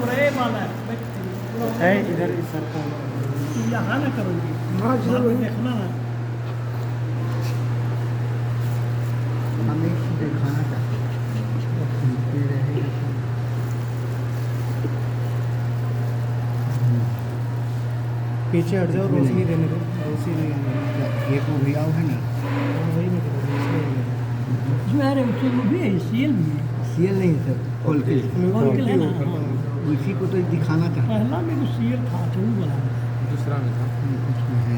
पूरे वाला है इधर इस सर को यहाँ ना करोगे हाँ जरूर देखना ना हमें दिखाना चाहते पीछे हट जाओ, रोशनी देने दो, रोशनी नहीं ये को भी आओ है ना वही नहीं जो है उसमें भी है सीएल में सीएल नहीं सर खोलकिल खोलकिल है ना, उसी को तो दिखाना चाहते पहला में तो सीएल था तो वो वाला दूसरा में था। उसमें है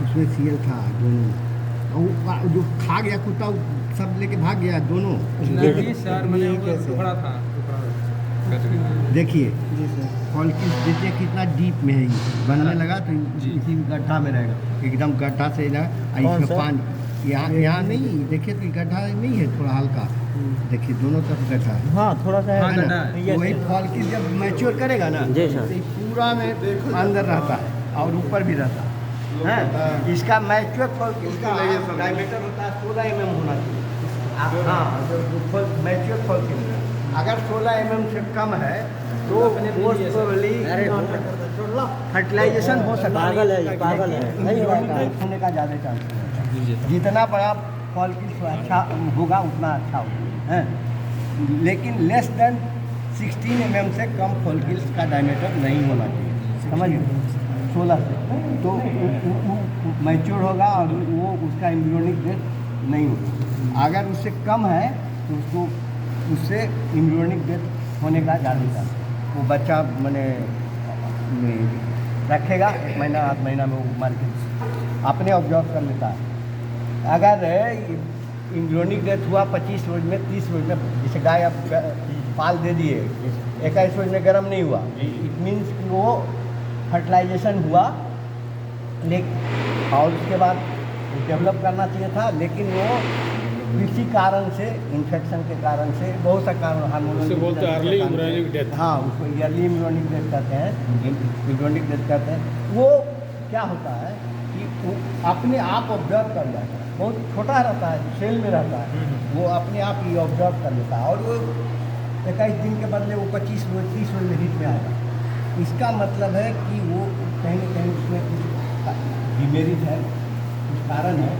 उसमें सीएल था दोनों और जो खा गया कुत्ता वो सब लेके भाग गया दोनों। नहीं सर, मैंने वो टुकड़ा था, देखिए जी सर। खोलकिल देखिए कितना डीप में है, ये बनने लगा तो इसी गड्ढा में रहेगा, एकदम गड्ढा से ना इसमें पानी यहाँ नहीं, देखिए तो गड्ढा नहीं है, थोड़ा हल्का देखिए दोनों तरफ गड्ढा है। हाँ थोड़ा सा है है ना? वही खोलकिल जब मैच्योर करेगा ना जी सर। तो ये पूरा में अंदर रहता है और ऊपर भी रहता है। इसका मैच्योर खोलकिल का डायमीटर होता है 16 mm होना चाहिए। हाँ मैच्योर खोलकिल अगर 16 mm से कम है तो मोस्ट प्रोबेबली फर्टिलाइजेशन हो सकता है, पागल है होने का ज़्यादा चांस है। जितना बड़ा फॉलकिल अच्छा होगा उतना अच्छा होगा है, लेकिन लेस देन 16 mm से कम फॉलकिल्स का डायमीटर नहीं होना चाहिए, समझिए 16 से तो मैच्योर होगा और वो उसका एम्ब्रियोनिक डेथ नहीं होगा। अगर उससे कम है तो उसको उससे एम्ब्रियोनिक डेथ होने का ज़्यादा चांस है। वो बच्चा मैंने रखेगा 1 महीना 8 महीना में वो मर के अपने ऑब्जर्व कर लेता है। अगर एम्ब्रियोनिक डेथ हुआ 25 रोज में 30 रोज में, जैसे गाय आप पाल दे दिए 21 रोज में गर्म नहीं हुआ, इट मीन्स कि वो फर्टिलाइजेशन हुआ लेकिन और उसके बाद डेवलप करना चाहिए था, लेकिन वो किसी कारण से इन्फेक्शन के कारण से बहुत सा कारण हार्मोनल बोलते हैं अर्ली एम्ब्रियोनिक डेथ। हाँ उसको अर्ली एम्ब्रियोनिक डेथ कहते हैं, एम्ब्रियोनिक डेथ कहते हैं। वो क्या होता है कि वो अपने आप ऑब्जर्व कर जाता है, बहुत छोटा रहता है, सेल में रहता है, वो अपने आप ही ऑब्जर्व कर लेता है और वो 21 दिन के बदले वो 25 रोज 30 रोज में हिट में आएगा। इसका मतलब है कि वो कहीं न कहीं उसमें कुछ डिमेरिट है, कुछ कारण है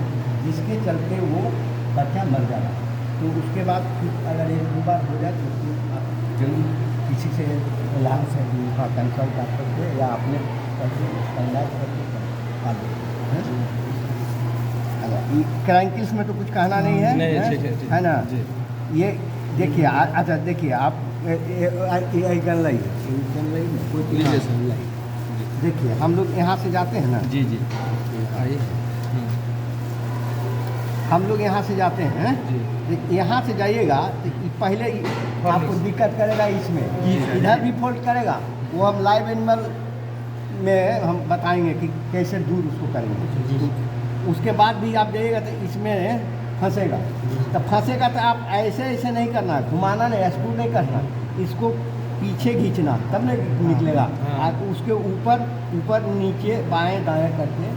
जिसके चलते वो बच्चा मर जा रहा है। तो उसके बाद फिर अगर 1-2 बार हो जाए तो उसको आप जरूर किसी से इलाज से कंसल्ट कर सकते या अपने इलाज करके क्राइंकिल्स में तो कुछ कहना नहीं है, है ना? ये देखिए अच्छा देखिए आप गनलाई देखिए हम लोग यहाँ से जाते हैं ना, जी जी आइए, हम लोग यहाँ से जाते हैं, यहाँ से जाइएगा तो पहले आपको दिक्कत करेगा इसमें, इधर भी फॉल्ट करेगा, वो हम लाइव एनिमल में हम बताएंगे कि कैसे दूर उसको करेंगे। उसके बाद भी आप जाइएगा तो इसमें फंसेगा, तो फंसेगा तो आप ऐसे ऐसे नहीं करना, घुमाना नहीं, स्क्रू नहीं करना, इसको पीछे खींचना तब नहीं निकलेगा। आप उसके ऊपर ऊपर नीचे बाएं दाएं करके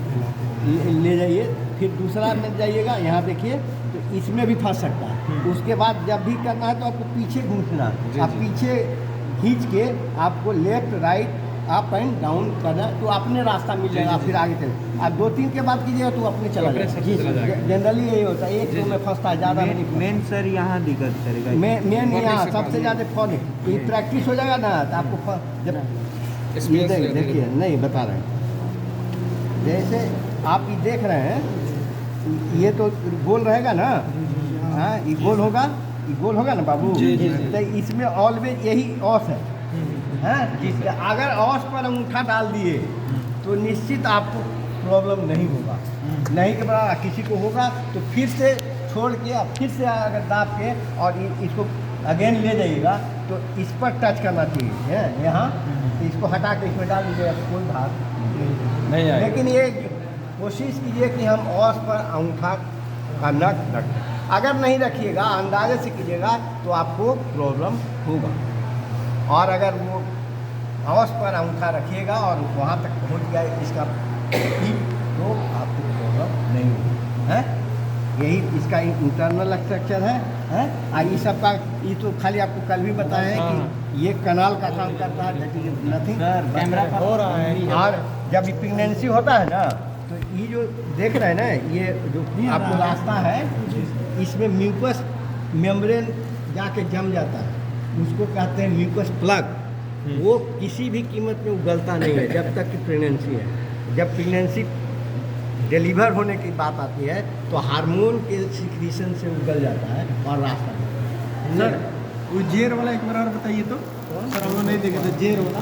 ले जाइए, फिर दूसरा में जाइएगा, यहाँ देखिए तो इसमें भी फंस सकता है। उसके बाद जब भी करना है तो आपको पीछे घूमना, आप पीछे खींच के आपको left right up and down करना तो अपने रास्ता मिल जाएगा, फिर आगे चले। आप 2-3 के बाद कीजिएगा तो अपने चला जाएगा। जनरली यही होता है, एक दो में फंसता है, ज़्यादा नहीं। मेन सर यहाँ दिक्कत करेगा, मेन यहाँ सबसे ज़्यादा फॉल है, ये प्रैक्टिस हो जाएगा ना तो आपको जब ये देखिए नहीं बता रहे हैं, जैसे आप ये देख रहे हैं ये तो गोल रहेगा ना, हाँ ये गोल होगा ना बाबू, तो इसमें ऑलवेज यही औस है, अगर औस पर अंगूठा डाल दिए तो निश्चित आपको प्रॉब्लम नहीं होगा, नहीं के बराबर किसी को होगा तो फिर से छोड़ के फिर से अगर दाब के और इसको अगेन ले जाइएगा तो इस पर टच करना चाहिए है यहाँ, तो इसको हटा के इसमें डाल दीजिएगा, कोई भाग नहीं आएगा। लेकिन ये कोशिश कीजिए कि हम औस पर अंगूठा का नट रखें, अगर नहीं रखिएगा अंदाजे से कीजिएगा तो आपको प्रॉब्लम होगा, और अगर वो औस पर अंगूठा रखिएगा और वहाँ तक पहुँच गया इसका तो आपको प्रॉब्लम नहीं होगी, है यही इसका इंटरनल स्ट्रक्चर है? ये सब का ये तो खाली आपको कल भी बताया है कि ये कनाल का काम करता है, नथिंग। कैमरा पर हो रहा है। और जब प्रेगनेंसी होता है ना, तो ये जो देख रहे हैं ना, ये जो आपको रास्ता है, इसमें म्यूकस मेम्ब्रेन जाके जम जाता है, उसको कहते हैं म्यूकस प्लग। वो किसी भी कीमत में उगलता नहीं है जब तक कि प्रेगनेंसी है। जब प्रेगनेंसी डिलीवर होने की बात आती है तो हार्मोन के सिक्रीशन से उगल जाता है और रास्ता सर वो जेर वाला एक बार और बताइए तो। सर हम लोग नहीं देखे थे जेर वाला।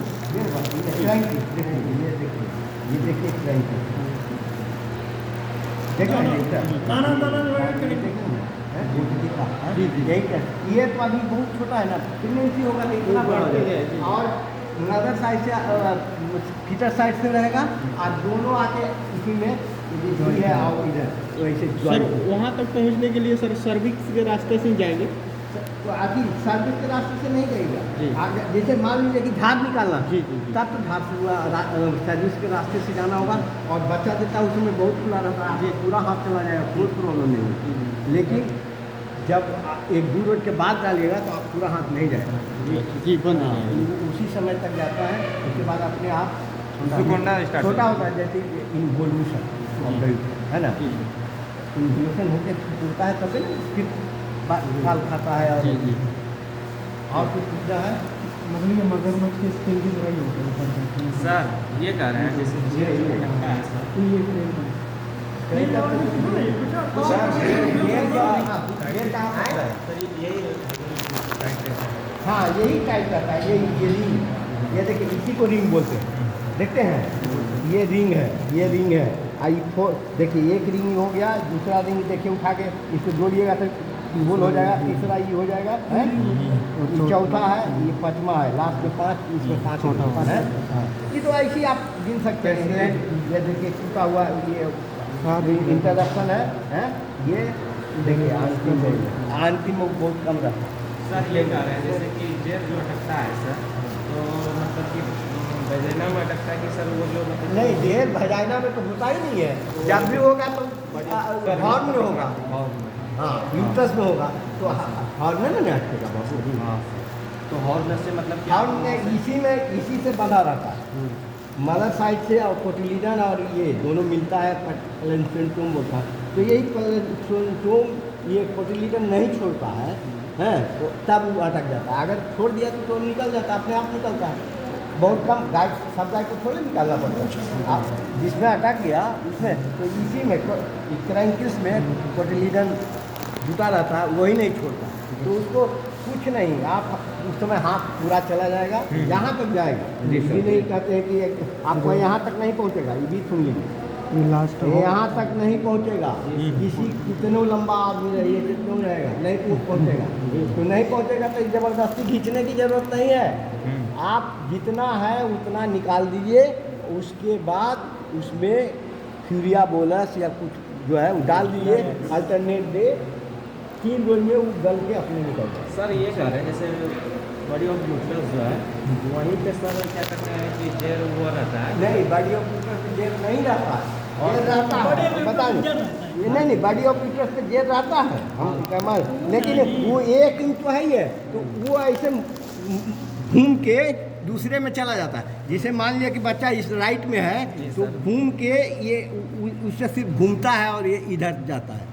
ये तो अभी बहुत छोटा है ना, प्रेगनेंसी होगा तो इतना बड़ा हो जाएगा। और नदर साइड से फीटर साइड से रहेगा और दोनों आके इसी में है और इधर तो ऐसे सर वहाँ तक पहुँचने के लिए सर सर्विक्स के रास्ते से ही जाएंगे? तो अभी सर्विस के रास्ते से नहीं जी। जाएगा। जैसे मान लीजिए कि झाड़ निकालना, जी। तब तो झाड़ से सर्विस के रास्ते से जाना होगा। और बच्चा देता है उसमें बहुत खुला रहता है, आपको पूरा हाथ चला जाएगा, कोई प्रॉब्लम नहीं होगी। लेकिन जब एक 2 रोज के बाद डालिएगा तो आप पूरा हाथ नहीं जाएगा। जी बंद उसी समय तक जाता है, उसके बाद अपने आप छोटा होता है, जैसे इन्वोल्यूशन है ना, इन्वोल्यूशन होकर टूटता है तब ना फिर फल खाता है। और कुछ पूछना है? मछली के मगरमच्छ की स्किन की तरह ही होता है सर। ये कह रहे हैं जैसे जेर लगता है सर, हाँ यही टाइप रहता है। ये रिंग, ये देखिए इसी को रिंग बोलते हैं, देखते हैं ये रिंग है, ये रिंग है। देखिए एक रिंग हो गया, दूसरा रिंग देखिए उठा के इसको जोड़िएगा तो होल हो जाएगा, तीसरा ये हो जाएगा है, ये चौथा है, ये 5वां है, लास्ट में 5, इसमें 5 है। ये तो ऐसे ही आप गिन सकते हैं। ये देखिए टूटा हुआ ये इंट्रोडक्शन है, ये देखिए अंतिम में बहुत कम रहता है। सर ये कह रहे हैं जैसे कि जेर जो अटकता है सर, तो मतलब कि वजाइना में अटकता है कि सर वो जो मतलब नहीं, जेर वजाइना में तो होता ही नहीं है। जब भी होगा तो हॉर्न में होगा, हाँ यूट्रस में होगा तो हॉर्न में नहीं अटकेगा। हाँ, तो हॉर्न से मतलब क्या? हॉर्न में इसी से बंधा रहता है, मदर साइड से और कोटिलीडन और ये दोनों मिलता है, प्लेसेंटोम बोलता है। तो यही प्लेसेंटोम ये कोटिलीडन नहीं छोड़ता है, तो तब वो अटक जाता है। अगर छोड़ दिया तो निकल जाता है, अपने आप निकलता है। बहुत कम गाय, सब गाय को थोड़े निकालना पड़ता है। आप जिसमें अटक गया उसमें तो इसी में क्रैंकिस में कोटिलीडन जुटा रहता है, वही नहीं छोड़ता, तो उसको कुछ नहीं, आप उस समय हाथ पूरा चला जाएगा, यहाँ तक जाएगा। ये नहीं कहते हैं कि आपको यहाँ तक नहीं पहुँचेगा, ये भी सुन लीजिए, लास्ट यहाँ तक नहीं पहुँचेगा। किसी कितनों लंबा आदमी रहिए, कितनों रहेगा, नहीं पहुँचेगा। तो नहीं पहुँचेगा तो ज़बरदस्ती खींचने की ज़रूरत नहीं है। आप जितना है उतना निकाल दीजिए, उसके बाद उसमें फ्यूरिया बोलस या कुछ जो है वो डाल दीजिए, अल्टरनेट डे 3 रोज में वो गल के अपने निकल जाए। सर ये कह रहे हैं जैसे बॉडी ऑफ यूट्रस जो है वहीं पे सर क्या करते हैं कि जेर वो रहता है? नहीं, बॉडी ऑफ यूट्रस पे जेल नहीं रहता है, जेल रहता है, बता नहीं, नहीं बॉडी ऑफ यूट्रस पे जेल रहता है, हम कमल, लेकिन वो 1 इंच तो है ही है, तो वो ऐसे घूम के दूसरे में चला जाता है। जैसे मान लिया कि बच्चा इस राइट में है तो घूम के ये उससे सिर्फ घूमता है और ये इधर जाता है।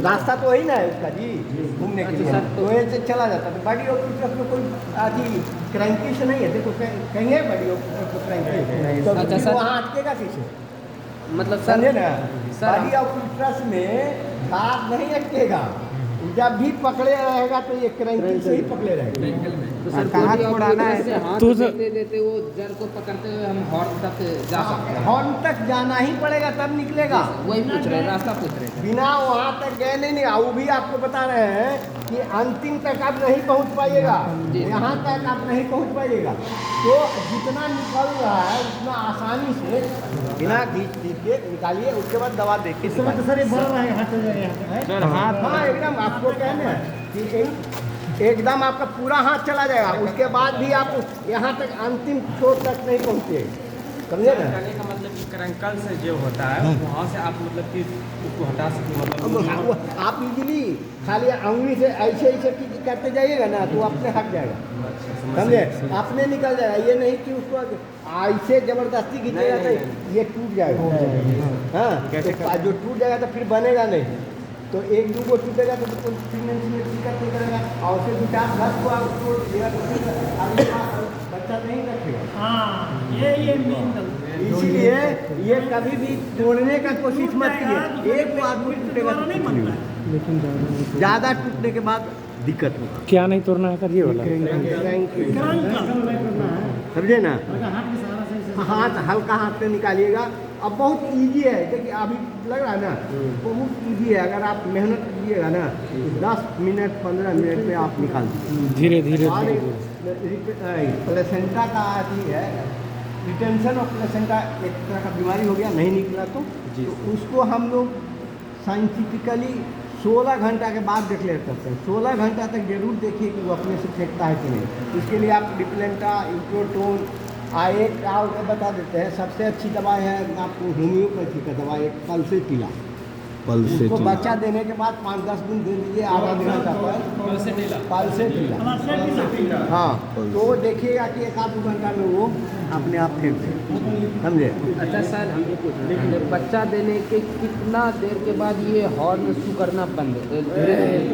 रास्ता तो वही ना है उसका जी, घूमने के लिए, तो ऐसे चला जाता है। तो बॉडी ऑफ यूट्रस में कोई आदि क्रैंकिश नहीं है, देखो कहेंगे बॉडी ऑफ यूट्रस में क्रैंकिश तो अच्छा सर, वहाँ अटकेगा कैसे? मतलब सर समझे ना, सर बॉडी ऑफ यूट्रस में दाग नहीं अटकेगा, जब भी पकड़े रहेगा तो ये क्रैंकिश से ही पकड़े रहेगा। तो सर कहाँ बॉडी ऑफ छोड़ाना है? यूट्रस से हाथ तो सर- देते देते वो जड़ को पकड़ते हुए हम हॉर्न तक जा सकते हैं? हॉर्न तक जाना ही पड़ेगा तब निकलेगा, वही पूछ रहे हैं, रास्ता पूछ रहे हैं। बिना वहाँ तक गए नहीं। वो भी आपको बता रहे हैं कि अंतिम तक आप नहीं पहुँच पाइएगा, जी। यहाँ तक आप नहीं पहुँच पाइएगा। तो जितना निकल रहा है उतना आसानी से बिना घींच के निकालिए, उसके बाद दवा देखिए। इस समय तो सर ये बढ़ रहा है, हाथ चल जाएगा। सर हाथ हाँ एकदम, आपको कहना है कि एकदम आपका पूरा हाथ चला जाएगा, उसके बाद भी आप यहाँ तक अंतिम छोर तक नहीं पहुँचे, समझे ना? कहने का मतलब क्रंकल से जो होता है वहाँ से आप मतलब कि उसको हटा सकते हो मतलब आप इजीली खाली अंगुली से ऐसे ऐसे करते जाइएगा ना तो अपने हट जाएगा, समझे, अपने निकल जाएगा। ये नहीं कि उसको ऐसे जबरदस्ती खींचेगा तो ये टूट जाएगा। हाँ, तो जो टूट जाएगा तो फिर बनेगा नहीं। तो एक दो को टूटेगा तो फिर में दिक्कत नहीं करेगा, और फिर 2-4-10 को आप उसको बच्चा नहीं रखेगा। हाँ, ये मेन इसीलिए ये कभी भी तोड़ने का कोशिश मत कीजिए। एक को आदमी टूटेगा तो नहीं कुछ नहीं बनता है। होगा। ज़्यादा टूटने के बाद दिक्कत होगा। क्या नहीं तोड़ना है सर, ये वाला समझे ना, हाथ हल्का हाथ से निकालिएगा। अब बहुत इजी है, देखिए अभी लग रहा है ना, बहुत इजी है। अगर आप मेहनत कीजिएगा ना तो 10 मिनट 15 मिनट में आप निकाल दीजिए। धीरे धीरे प्लेसेंटा का आदि है, रिटेंशन ऑफ प्लेसेंटा एक तरह का बीमारी हो गया, नहीं निकला तो उसको हम लोग साइंटिफिकली 16 घंटा के बाद डिक्लेयर करते हैं। 16 घंटा तक जरूर देखिए कि वो अपने से फेंकता है कि नहीं। इसके लिए आप डिप्लेंटा, इंप्रोटोन, एक और बता देते हैं। सबसे अच्छी दवाई है आपको होम्योपैथी का दवाई, एक पल्सेटिला। उसको बच्चा देने के बाद 5-10 दिन दे दीजिए, आधा दिन का पल्सेटिला। हाँ, तो देखिएगा कि 1-2 घंटा में वो अपने आप फेंक दे, समझे। अच्छा सर, हम ये पूछ रहे हैं, बच्चा देने के कितना देर के बाद ये हॉर्न शू करना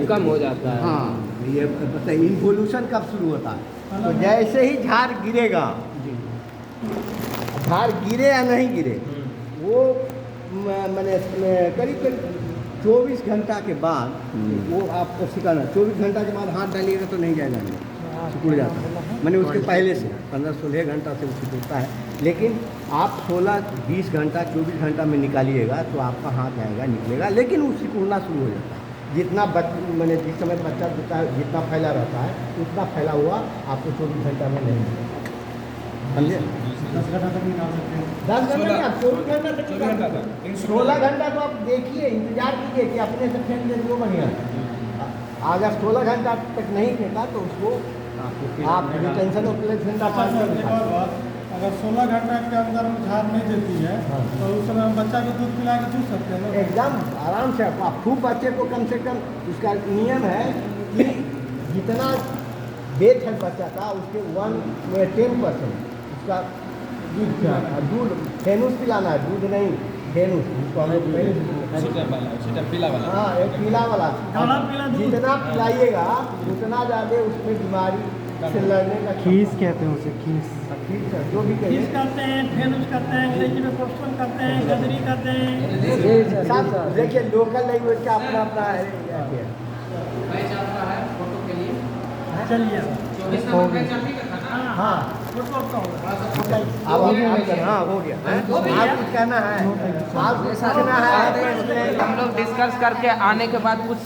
कम हो जाता है? हाँ, ये बताइए इन्वोल्यूशन कब शुरू होता है? तो जैसे ही झाड़ गिरेगा, झाड़ गिरे या नहीं गिरे, वो मैंने करीब 24 घंटा के बाद वो आपको सिखाना। 24 घंटा के बाद हाथ डालिएगा तो नहीं जाएगा, सिकुड़ जाता है। मैंने उसके पहले से 15-16 घंटा से वो सिकुड़ता है, लेकिन आप 16-20 घंटा 24 घंटा में निकालिएगा तो आपका हाथ आएगा, निकलेगा, लेकिन वो सिकुड़ना शुरू हो जाता है। जितना मैंने जिस समय बच्चा जितना फैला रहता है उतना फैला हुआ आपको 24 घंटा में नहीं मिलेगा, समझे। 10 घंटा तक निकाल सकते हैं। 10 घंटा नहीं, आप 24 घंटा तक निकाल सकते हैं। 16 घंटा तो आप देखिए, इंतजार कीजिए कि अपने से फेंक दे तो बढ़िया। अगर 16 घंटा तक नहीं फेंका तो उसको आप रिटेंशन ऑफ प्लेसेंटा अगर 16 घंटा के अंदर झाड़ नहीं देती है तो उस समय हम बच्चा को दूध पिला के दूध सकते हैं ना? एकदम आराम से। आप खूब बच्चे को कम से कम, उसका नियम है कि जितना वेट है बच्चा का उसके 10% उसका दूध फेनुस पिलाना है, दूध नहीं फेनुस, उसको हम लोग पीला वाला। हाँ, एक पीला वाला। जितना पिलाइएगा उतना ज़्यादा उसमें बीमारी से लड़ने का खीस कहते हैं उसे, खीस जो भी कहिए। खीस करते हैं, फेनुस करते हैं, अंग्रेजी में पोस्टन करते हैं, गदरी करते हैं। सब देखिए लोकल लैंग्वेज का अपना अपना है। बैच आपका है फोटो के लिए? चलिए 24 नंबर बैच आप ही का था ना? हाँ, फोटो का होगा। अब हो गया। हाँ, हो गया। आप कुछ कहना है? आप कहना है? हम लोग डिस्कस करके आने के बाद कुछ